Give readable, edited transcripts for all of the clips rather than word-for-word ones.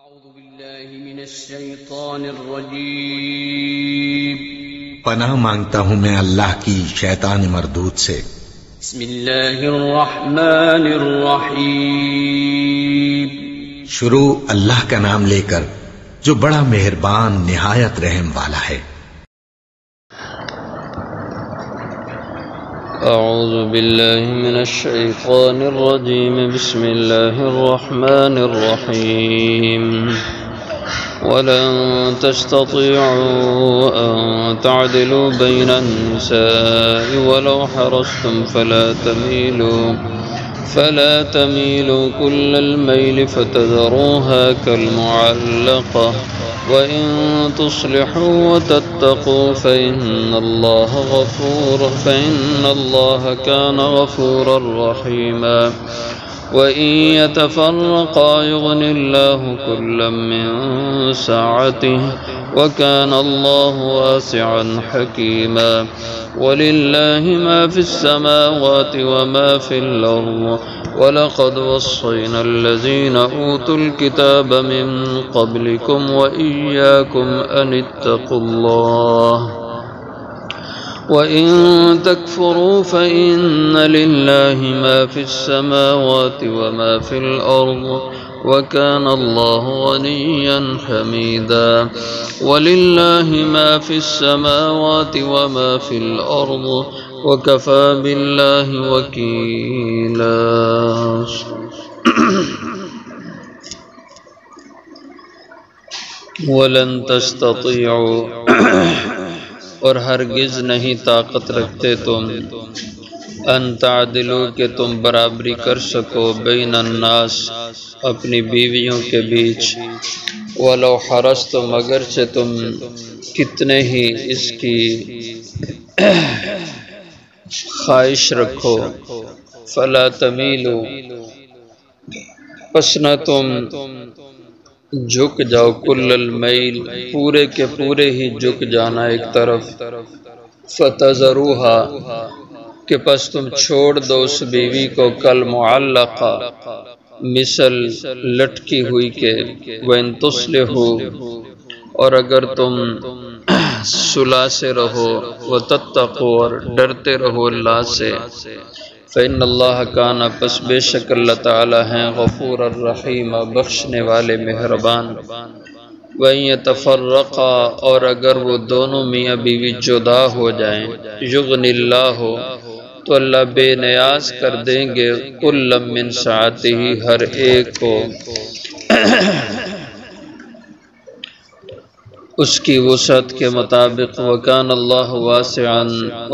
أعوذ بالله من الشيطان الرجيم پناہ مانگتا ہوں میں اللہ کی شیطان مردود سے۔ بسم الله الرحمن الرحيم شروع اللہ کا نام لے کر جو بڑا مہربان نہایت رحم والا ہے۔ أعوذ بالله من الشيطان الرجيم بسم الله الرحمن الرحيم ولن تستطيعوا أن تعدلوا بين النساء ولو حرصتم فلا تميلوا كل الميل فتذروها كالمعلقة وإن تصلحوا وتتقوا فإن الله كان غفورا رحيما وإن يتفرقا يغن الله كلا من سعته وكان الله واسعا حكيما ولله ما في السماوات وما في الأرض ولقد وصينا الذين أوتوا الكتاب من قبلكم وإياكم أن اتقوا الله وَإِن تَكْفُرُوا فَإِنَّ لِلَّهِ مَا فِي السَّمَاوَاتِ وَمَا فِي الْأَرْضِ وَكَانَ اللَّهُ غَنِيًّا حَمِيدًا وَلِلَّهِ مَا فِي السَّمَاوَاتِ وَمَا فِي الْأَرْضِ وَكَفَى بِاللَّهِ وَكِيلًا وَلَن تَسْتَطِيعُوا اور ہرگز نہیں طاقت رکھتے تم ان تعدلو کہ تم برابری کر سکو بین الناس اپنی بیویوں کے بیچ ولو حرصتم اگرچہ تم کتنے ہی اس کی خواہش رکھو فلا تمیلو پس نہ تم جھک جاؤ کل المیل پورے کے پورے ہی جھک جانا ایک طرف فتذروها کہ پس تم چھوڑ دو اس بیوی کو کل معلقہ مثل لٹکی ہوئی کے وَإِن تُصْلِحُوا اور اگر تم صلح سے رہو وَتَتَّقُوا اور ڈرتے رہو اللہ سے فإن اللہ کان پس بے شک اللہ تعالی ہیں غفور الرحیم بخشنے والے مہربان وَإِن يَتَفَرَّقَا اور اگر وہ دونوں میاں بیوی جدا ہو جائیں یغن اللہ تو اللہ بے نیاز کر دیں گے کل من سعتہ ہر ایک کو اس کی وسعت کے مطابق وکان اللہ واسعا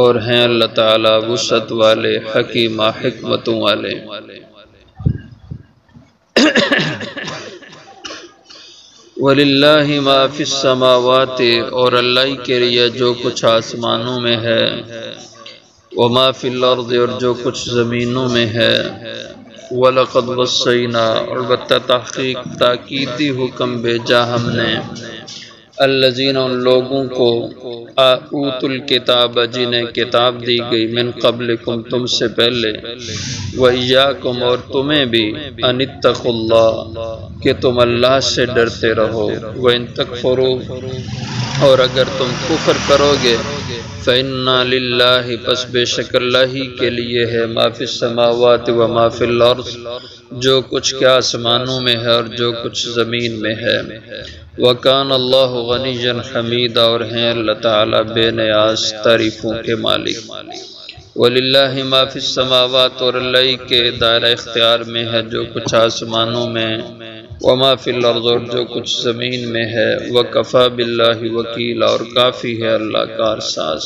اور ہیں اللہ تعالی وسعت والے حکیمہ حکمتوں والے وَلِلَّهِ مَا فِي السَّمَاوَاتِ اور اللہ کے لیے جو کچھ آسمانوں میں ہے وَمَا فِي الْأَرْضِ اور جو کچھ زمینوں میں ہے وَلَقَدْ وَصَّيْنَا اور تحقیق تاکیدی حکم بھیجا ہم نے الذین ان لوگوں کو اوتوا الکتاب جنہیں کتاب دی گئی من قبلکم تم سے پہلے وإیاکم اور تمہیں بھی ان اتقوا اللہ کہ تم اللہ سے ڈرتے رہو وإن تکفروا اور اگر تم کفر کرو گے فإنا للہ پس بے شک اللہ ہی کے لیے ہے ما فی السماوات وما فی الارض جو کچھ کیا آسمانوں میں ہے اور جو کچھ زمین میں ہے وَكَانَ اللَّهُ غَنِيًّا حَمِيدًا اور ہیں اللہ تعالیٰ بے نیاز تعریفوں کے مالک وَلِلَّهِ مَا فِي السَّمَاوَاتِ اور اللہ کے دائرہ اختیار میں ہے جو کچھ آسمانوں میں وَمَا فِي الْأَرْضِ اور جو کچھ زمین میں ہے وَكَفَى بِاللَّهِ وَكِيلًا اور کافی ہے اللہ کارساز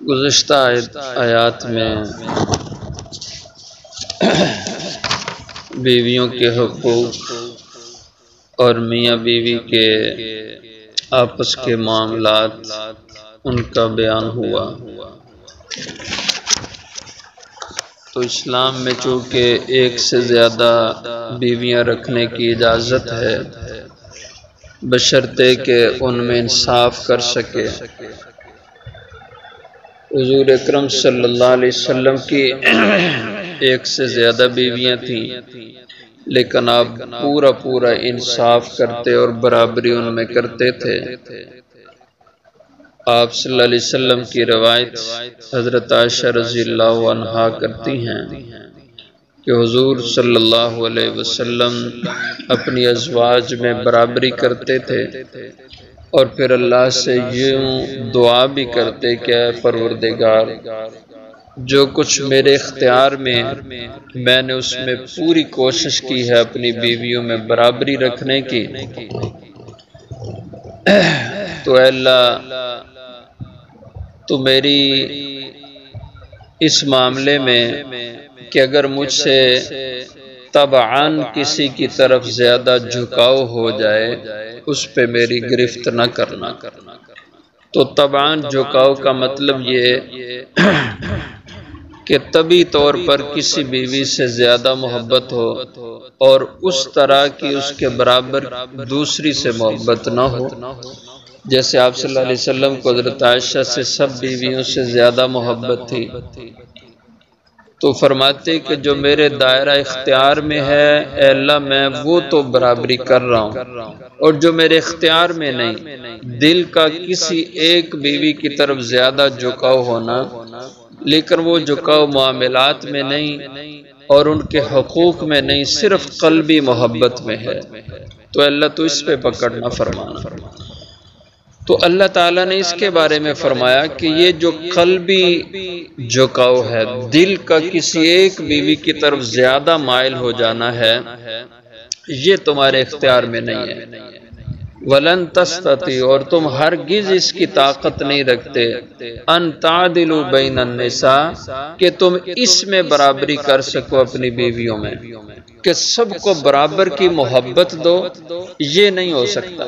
گزشتہ آیات میں بیویوں کے حقوق اور میاں بیوی کے آپس کے معاملات ان کا بیان ہوا تو اسلام میں چونکہ ایک سے زیادہ بیویاں رکھنے کی اجازت ہے بشرطے کہ ان میں انصاف کر سکے حضور اکرم صلی اللہ علیہ وسلم کی ایک سے زیادہ بیویاں تھیں، لیکن آپ پورا انصاف کرتے اور برابری ان میں کرتے تھے۔ آپ صلی اللہ علیہ وسلم کی روایت حضرت عائشہ رضی اللہ عنہا کرتی ہیں کہ حضور صلی اللہ علیہ وسلم اپنی ازواج میں برابری کرتے تھے اور پھر اللہ سے یوں دعا بھی کرتے کہ اے پروردگار، جو کچھ میرے اختیار میں نے اس میں پوری کوشش کی ہے اپنی بیویوں میں برابری رکھنے کی، تو اے اللہ تو میری اس معاملے میں کہ اگر مجھ سے طبعاً کسی کی طرف زیادہ جھکاؤ ہو جائے اس پہ میری گرفت نہ کرنا۔ تو طبعاً جھکاؤ کا مطلب یہ کہ طبعی طور پر کسی بیوی سے زیادہ محبت ہو اور اس طرح کی اس کے برابر دوسری سے محبت نہ ہو۔ جیسے آپ صلی اللہ علیہ وسلم کو حضرت عائشہ سے سب بیویوں سے زیادہ محبت تھی، تو فرماتے کہ جو میرے دائرہ اختیار میں ہے اے اللہ میں وہ تو برابری کر رہا ہوں، اور جو میرے اختیار میں نہیں، دل کا کسی ایک بیوی کی طرف زیادہ جھکاؤ ہونا، لیکن وہ جھکاؤ معاملات میں نہیں اور ان کے حقوق میں نہیں، صرف قلبی محبت میں ہے، تو اللہ تو اس پہ پکڑنا فرمانا۔ تو اللہ تعالیٰ نے اس کے بارے میں فرمایا کہ یہ جو قلبی جھکاؤ ہے، دل کا کسی ایک بیوی کی طرف زیادہ مائل ہو جانا ہے، یہ تمہارے اختیار میں نہیں ہے۔ وَلَن تَسْتَطِيعُوا، اور تم ہرگز اس کی طاقت نہیں رکھتے، أَن تَعْدِلُوا بَيْنَ النِّسَاءِ، کہ تم اس میں برابری کر سکو اپنی بیویوں میں، کہ سب کو برابر کی محبت دو، یہ نہیں ہو سکتا،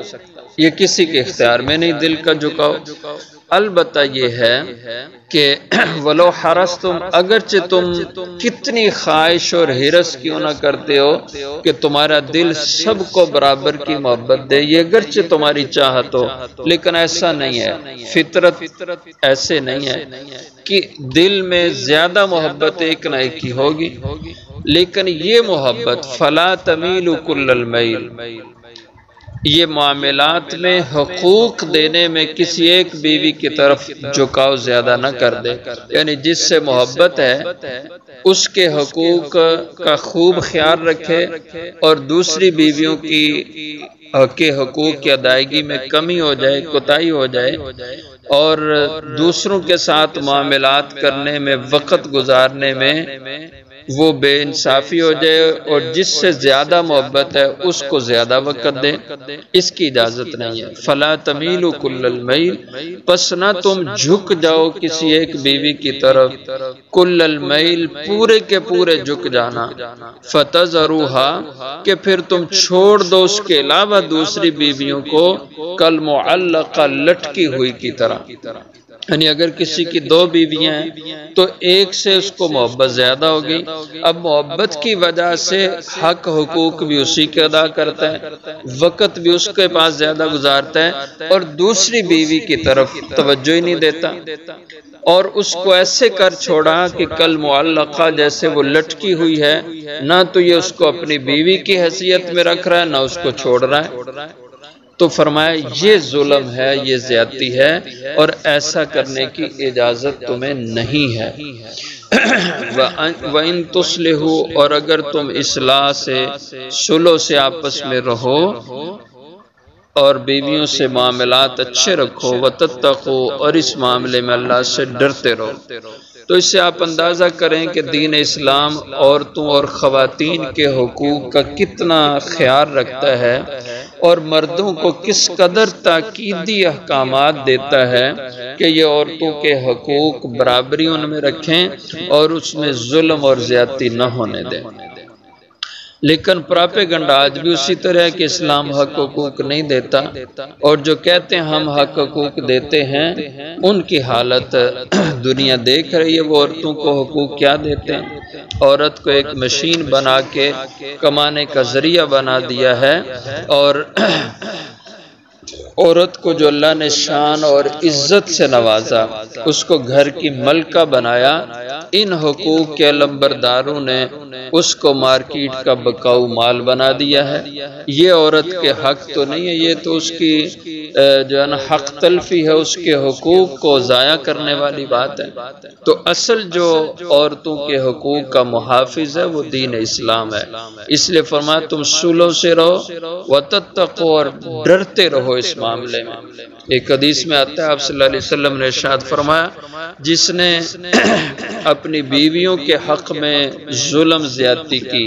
یہ کسی کے اختیار میں نہیں دل کا جھکاؤ۔ البتہ یہ ہے کہ وَلَوْ حَرَصْتُمْ، اگرچہ تم کتنی خواہش اور حرص کیوں نہ کرتے ہو کہ تمہارا دل سب کو برابر کی محبت دے، یہ اگرچہ تمہاری چاہت ہو، لیکن ایسا نہیں ہے، فطرت ایسے نہیں ہے کہ دل میں زیادہ محبت ایک نہ ایک کی ہوگی، لیکن یہ محبت فَلَا تَمِيلُ كُلَّ الْمَيْلِ، یہ معاملات میں حقوق دینے میں کسی ایک بیوی کی طرف جھکاؤ زیادہ نہ کر دے، یعنی جس سے محبت ہے اس کے حقوق کا خوب خیال رکھے اور دوسری بیویوں کے حقوق کی ادائیگی میں کمی ہو جائے، کوتاہی ہو جائے، اور دوسروں کے ساتھ معاملات کرنے میں، وقت گزارنے میں وہ بے انصافی ہو جائے اور جس سے زیادہ محبت ہے اس کو زیادہ وقت دے، اس کی اجازت نہیں ہے۔ فَلَا تَمِيلُوا كُلَّ الْمَيْلِ، پس نہ تم جھک جاؤ کسی ایک بیوی کی طرف، کل المیل، پورے کے پورے جھک جانا، فَتَذَرُوهَا، کہ پھر تم چھوڑ دو اس کے علاوہ دوسری بیویوں کو، کالمعلقہ، لٹکی ہوئی کی طرح، یعنی اگر کسی کی دو بیویاں ہیں تو ایک سے اس کو محبت زیادہ ہوگی، اب محبت کی وجہ سے حق حقوق بھی اسی کے ادا کرتا ہے، وقت بھی اس کے پاس زیادہ گزارتا ہے اور دوسری بیوی کی طرف توجہ ہی نہیں دیتا، اور اس کو ایسے کر چھوڑا کہ کل معلقہ، جیسے وہ لٹکی ہوئی ہے، نہ تو یہ اس کو اپنی بیوی کی حیثیت میں رکھ رہا ہے نہ اس کو چھوڑ رہا ہے۔ تو فرمایا یہ ظلم ہے، یہ زیادتی ہے، اور ایسا کرنے کی اجازت تمہیں نہیں ہے۔ وَإِن تُصْلِحُوا، اور اگر تم اصلاح سے، صلح سے آپس میں رہو اور بیویوں سے معاملات اچھے رکھو، وَتَتَّقُوا، اور اس معاملے میں اللہ سے ڈرتے رہو، تو اس سے آپ اندازہ کریں کہ دین اسلام عورتوں اور خواتین کے حقوق کا کتنا خیال رکھتا ہے اور مردوں کو کس قدر تاکیدی احکامات دیتا ہے کہ یہ عورتوں کے حقوق برابری ان میں رکھیں اور اس میں ظلم اور زیادتی نہ ہونے دیں۔ لیکن پراپیگنڈا آج بھی اسی طرح کہ اسلام حق حقوق نہیں دیتا، اور جو کہتے ہیں ہم حق حقوق دیتے ہیں ان کی حالت دنیا دیکھ رہی ہے، وہ عورتوں کو حقوق کیا دیتے ہیں، عورت کو ایک مشین بنا کے کمانے کا ذریعہ بنا دیا ہے، اور عورت کو جو اللہ نے شان اور عزت سے نوازا، اس کو گھر کی ملکہ بنایا، ان حقوق کے علمبرداروں نے اس کو مارکیٹ کا بکاؤ مال بنا دیا ہے۔ یہ عورت کے حق تو نہیں ہے، یہ تو اس کی جو ہے نا حق تلفی ہے، اس کے حقوق کو ضائع کرنے والی بات ہے۔ تو اصل جو عورتوں کے حقوق کا محافظ ہے وہ دین اسلام ہے۔ اس لیے فرمایا تم صلحوں سے رہو وتتقوا، اور ڈرتے رہو اس معاملے میں۔ ایک حدیث میں آتا ہے آپ صلی اللہ علیہ وسلم نے ارشاد فرمایا جس نے اپنی بیویوں کے حق میں ظلم زیادتی کی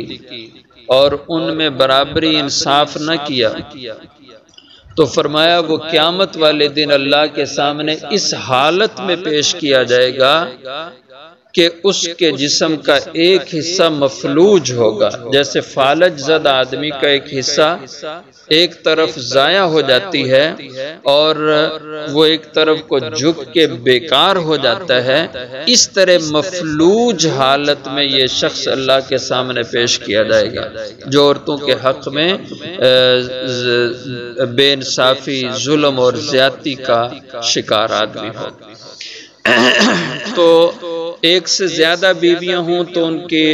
اور ان میں برابری انصاف نہ کیا تو فرمایا وہ قیامت والے دن اللہ کے سامنے اس حالت میں پیش کیا جائے گا کہ اس کے جسم کا ایک حصہ مفلوج ہوگا، جیسے فالج زد آدمی کا ایک حصہ ایک طرف ضائع ہو جاتی ہے اور وہ ایک طرف کو جھک کے بیکار ہو جاتا ہے، اس طرح مفلوج حالت میں یہ شخص اللہ کے سامنے پیش کیا جائے گا جو عورتوں کے حق میں بے انصافی، ظلم اور زیادتی کا شکار آدمی ہو۔ تو ایک سے زیادہ بیویاں ہوں تو ان کے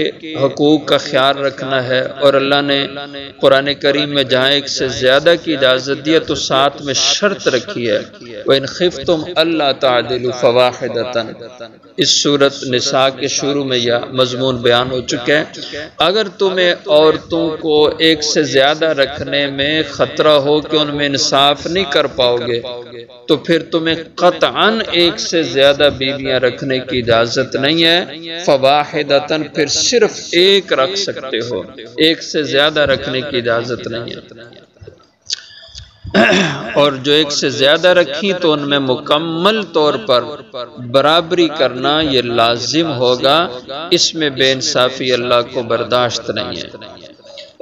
حقوق کا خیال رکھنا ہے، اور اللہ نے قرآن کریم میں جہاں ایک سے زیادہ کی اجازت دی تو ساتھ میں شرط رکھی ہے وَإِنْ خِفْتُمْ أَلَّا تَعْدِلُوا فَوَاحِدَةً۔ اس سورت نساء کے شروع میں یہ مضمون بیان ہو چکا ہے۔ اگر تمہیں عورتوں کو ایک سے زیادہ رکھنے میں خطرہ ہو کہ ان میں انصاف نہیں کر پاؤ گے تو پھر تمہیں قطعاً ایک سے زیادہ بیویاں رکھنے کی اجازت نہیں ہے، فواحدتاً پھر صرف ایک رکھ سکتے ہو، ایک سے زیادہ رکھنے کی اجازت نہیں ہے۔ اور جو ایک سے زیادہ رکھی تو ان میں مکمل طور پر برابری کرنا یہ لازم ہوگا، اس میں بے انصافی اللہ کو برداشت نہیں ہے۔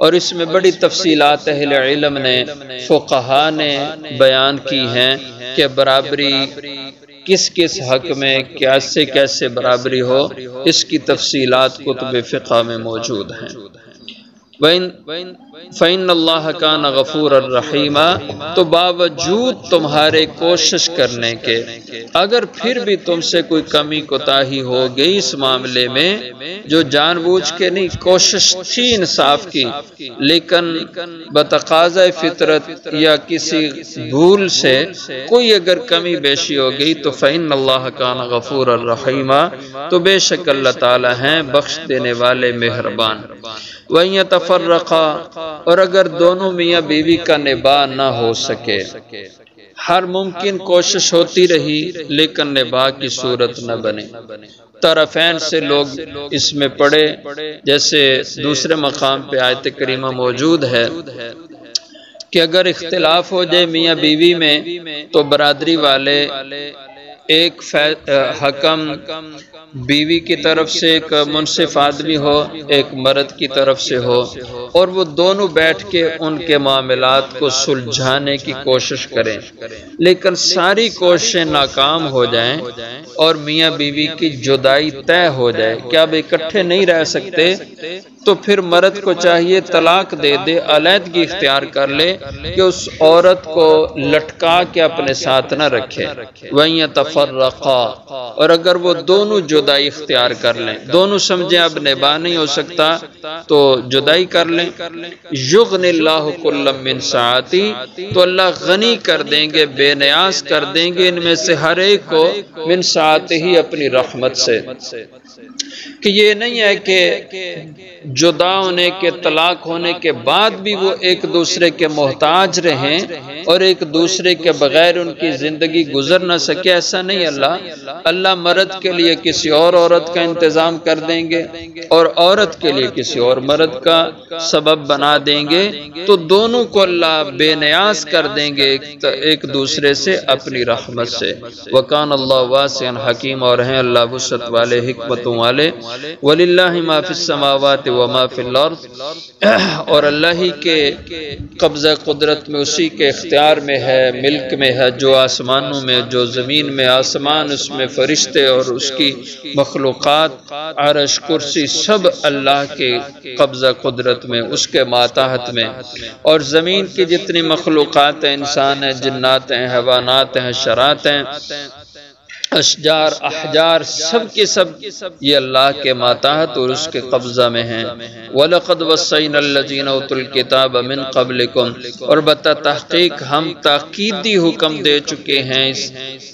اور اس میں بڑی تفصیلات اہل علم نے، فقہا نے بیان کی ہیں کہ برابری کس کس حق میں کیسے کیسے برابری ہو، اس کی تفصیلات کتب فقہ میں موجود ہیں۔ فَإِنَّ اللَّهَ كَانَ غَفُورًا رَحِيمًا، تو باوجود تمہارے کوشش کرنے کے اگر پھر بھی تم سے کوئی کمی کوتاہی ہو گئی اس معاملے میں، جو جان بوجھ کے نہیں، کوشش تھی انصاف کی لیکن بتقاضۂ فطرت یا کسی بھول سے کوئی اگر کمی بیشی ہو گئی تو فَإِنَّ اللَّهَ كَانَ غَفُورًا رَحِيمًا، تو بے شک اللہ تعالی ہیں بخش دینے والے مہربان۔ وَإِن يَتَفَرَّقَا، اور اگر دونوں میاں بیوی کا نباہ نہ ہو سکے، ہر ممکن کوشش ہوتی رہی لیکن نباہ کی صورت نہ بنے، طرفین سے لوگ اس میں پڑے، جیسے دوسرے مقام پہ آیت کریمہ موجود ہے کہ اگر اختلاف ہو جائے میاں بیوی میں تو برادری والے ایک حکم بیوی کی طرف سے ایک منصف آدمی ہو، ایک مرد کی طرف سے ہو، اور وہ دونوں بیٹھ کے ان کے معاملات کو سلجھانے کی کوشش کریں، لیکن ساری کوششیں ناکام ہو جائیں اور میاں بیوی کی جدائی طے ہو جائے کہ اب اکٹھے نہیں رہ سکتے، تو پھر مرد کو چاہیے طلاق دے دے، علیحدگی اختیار کر لے کہ اس عورت کو لٹکا کے اپنے ساتھ نہ رکھے۔ وَإِن يَتَفَرَّقَا، اور اگر وہ دونوں جدائی اختیار کر لیں، دونوں سمجھیں اب نباہ نہیں ہو سکتا تو جدائی کر لیں، يُغْنِ اللَّهُ كُلًّا مِّن سَعَتِهِ، تو اللہ غنی کر دیں گے، بے نیاز کر دیں گے ان میں سے ہر ایک کو، من سعتہ، اپنی رحمت سے۔ کہ یہ نہیں ہے کہ جدا ہونے کے، طلاق ہونے کے بعد بھی وہ ایک دوسرے کے محتاج رہیں اور ایک دوسرے کے بغیر ان کی زندگی گزر نہ سکے، ایسا نہیں۔ اللہ مرد کے لیے کسی اور عورت کا انتظام کر دیں گے اور عورت کے لیے کسی اور مرد کا سبب بنا دیں گے، تو دونوں کو اللہ بے نیاز کر دیں گے ایک دوسرے سے اپنی رحمت سے۔ وَكَانَ اللَّهُ وَاسِعًا حَكِيمًا، اور ہیں اللہ وسعت والے، حکمتوں والے۔ والے وَلِلَّهِ مَا فِي السَّمَاوَاتِ وَمَا فِي الْأَرْضِ، اور اللہ ہی کے قبضہ قدرت میں، اسی کے اختیار میں ہے، ملک میں ہے، جو آسمانوں میں، جو زمین میں، آسمان اس میں، فرشتے اور اس کی مخلوقات، عرش، کرسی، سب اللہ کے قبضہ قدرت میں، اس کے ماتحت میں، اور زمین کی جتنی مخلوقات ہیں، انسان ہیں، جنات ہیں، حیوانات ہیں، حشرات ہیں، اشجار، احجار، سب کے سب یہ اللہ کے ماتحت اور اس کے قبضہ میں ہیں۔ وَلَقَدْ وَصَّيْنَا الَّذِينَ أُوتُوا الْكِتَابَ مِنْ قَبْلِكُمْ، اور بتا تحقیق ہم تاکیدی حکم دے چکے ہیں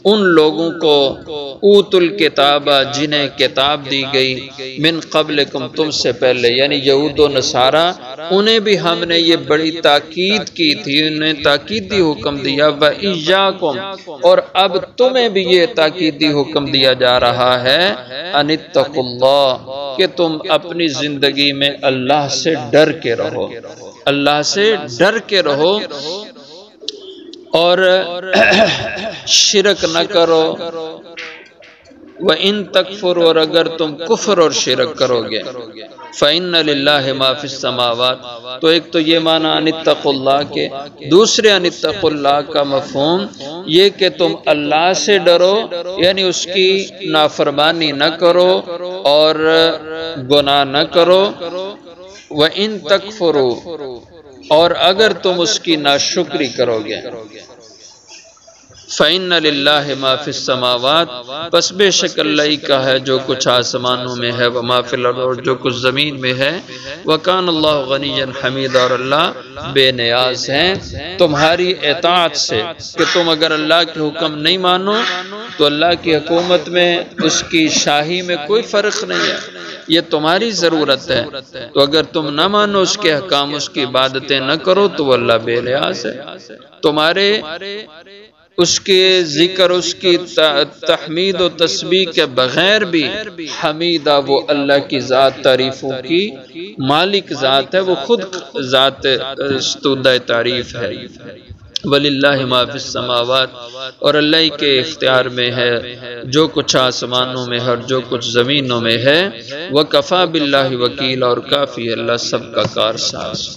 ان لوگوں کو، اوتوا الکتاب، جنہیں کتاب دی گئی، من قبلکم، تم سے پہلے، یعنی یہود و نصارہ، انہیں بھی ہم نے یہ بڑی تاکید کی تھی، انہیں تاکیدی حکم دیا، وَإِيَّاكُمْ، اور اب تمہیں بھی یہ تاکیدی حکم دیا جا رہا ہے، أَنِ اتَّقُوا اللَّهَ، کہ تم اپنی زندگی میں اللہ سے ڈر کے رہو، اللہ سے ڈر کے رہو، اور شرک نہ کرو، وَإِن تَكْفُرُوا، اور اگر تم کفر اور شرک کرو گے، فَإِنَّ لِلَّهِ مَا فِي السَّمَاوَاتِ، تو ایک تو یہ معنی أَنِ اتَّقُوا اللَّهَ کے، دوسرے أَنِ اتَّقُوا اللَّهَ کا مفہوم یہ کہ تم اللہ سے ڈرو، یعنی اس کی نافرمانی نہ کرو اور گناہ نہ کرو، وَإِن تَكْفُرُوا، اور اگر تم اس کی ناشکری کرو گے، فَإِنَّ لِلَّهِ مَا فِي السَّمَاوَاتِ، پس بے شک اللہ ہی کا ہے جو کچھ آسمانوں میں ہے، وَمَا فِي الْأَرْضِ، اور جو کچھ زمین میں ہے، وَكَانَ اللَّهُ غَنِيًّا حَمِيدًا، اور اللہ بے نیاز ہیں تمہاری اطاعت سے، کہ تم اگر اللہ کے حکم نہیں مانو تو اللہ کی حکومت میں، اس کی شاہی میں کوئی فرق نہیں ہے، یہ تمہاری ضرورت ہے، تو اگر تم نہ مانو اس کے حکام، اس کی عبادتیں نہ کرو تو وہ اللہ بے نیاز ہے، تمہارے اس کے ذکر، اس کی تحمید و تسبیح کے بغیر بھی حمیدہ، وہ اللہ کی ذات تعریفوں کی مالک ذات ہے، وہ خود ذات ستودہ تعریف ہے۔ وَلِلَّهِ مَا فِي السَّمَاوَاتِ، اور اللہ کے اختیار میں ہے جو کچھ آسمانوں میں ہے اور جو کچھ زمینوں میں ہے، وَكَفَى بِاللَّهِ وَكِيلًا، اور کافی اللہ سب کا کارساز۔